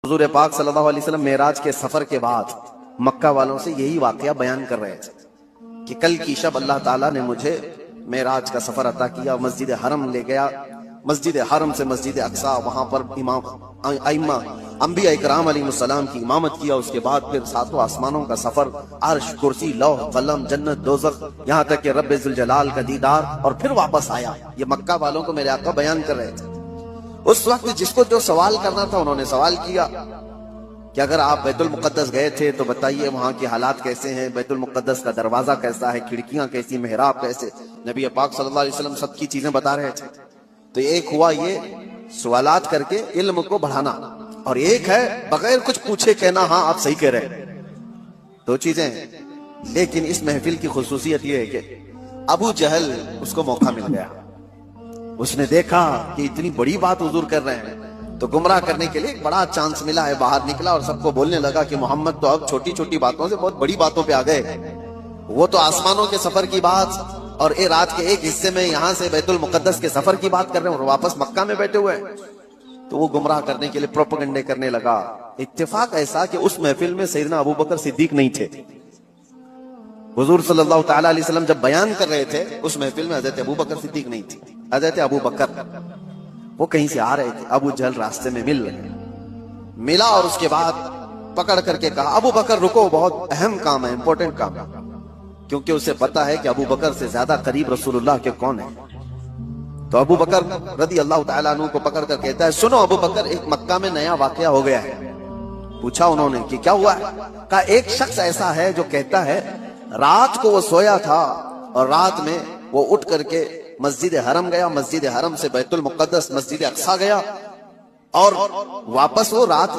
हुजूर पाक सल्लल्लाहु अलैहि वसल्लम मेराज के सफर के बाद मक्का वालों से यही वाकया बयान कर रहे थे कि कल की शब अल्लाह ताला ने मुझे मेराज का सफर अता किया, मस्जिद हरम ले गया, मस्जिद हरम से मस्जिद अक्सा, वहां पर इमाम अइम्मा अंबिया इकराम अलैहिस्सलाम की इमामत किया। उसके बाद फिर सातों आसमानों का सफर, अर्श, कुर्सी, लौह कलम, जन्नत, दोज़ख, यहाँ तक कि रब्बे जुल जलाल का दीदार, और फिर वापस आया। ये मक्का वालों को मेरे आका बयान कर रहे थे। उस वक्त जिसको जो सवाल करना था उन्होंने सवाल किया कि अगर आप बैतुल मुक़द्दस गए थे तो बताइए वहां के हालात कैसे हैं, बैतुल मुक़द्दस का दरवाजा कैसा है, खिड़कियां कैसी, मेहराब कैसे। नबी पाक सल्लल्लाहु अलैहि वसल्लम सबकी चीजें बता रहे थे। तो एक हुआ ये सवालात करके इल्म को बढ़ाना, और एक है बगैर कुछ पूछे कहना हाँ आप सही कह रहे हैं। दो चीजें हैं। लेकिन इस महफिल की खुसूसियत यह है कि अबू जहल उसको मौका मिल गया। उसने देखा कि इतनी बड़ी बात हुजूर कर रहे हैं तो गुमराह करने के लिए एक बड़ा चांस मिला है। बाहर निकला और सबको बोलने लगा कि मोहम्मद तो अब छोटी छोटी बातों से बहुत बड़ी बातों पे आ गए। वो तो आसमानों के सफर की बात और ए रात के एक हिस्से में यहां से बैतुल मुक़द्दस के सफर की बात कर रहे हैं और वापस मक्का में बैठे हुए हैं। तो वो गुमराह करने के लिए प्रोपेगेंडे करने लगा। इत्तेफाक ऐसा कि उस महफिल में सैयदना अबू बकर सिद्दीक नहीं थे। हुजूर सल्लल्लाहु तआला अलैहि वसल्लम जब बयान कर रहे थे उस महफिल में हजरत अबू बकर सिद्दीक नहीं थी। हजरत अबू बकर वो कहीं से आ रहे थे। अबू जहल रास्ते में मिला और उसके बाद पकड़ करके कहा अबू बकर रुको, बहुत अहम काम है, इंपॉर्टेंट काम है। क्योंकि उसे पता है कि अबू बकर से ज्यादा करीब रसूलुल्लाह के कौन है। तो अबू बकर रदी अल्लाह तआला अन्हु को पकड़ कर कहता है सुनो अबू बकर, एक मक्का में नया वाकया हो गया है। पूछा उन्होंने कि क्या हुआ है। कहा एक शख्स ऐसा है जो कहता है रात को वो सोया था और रात में वो उठ करके मस्जिद हरम गया, मस्जिद हरम से बैतुल मुक़द्दस मस्जिद अक्सा गया और वापस वो रात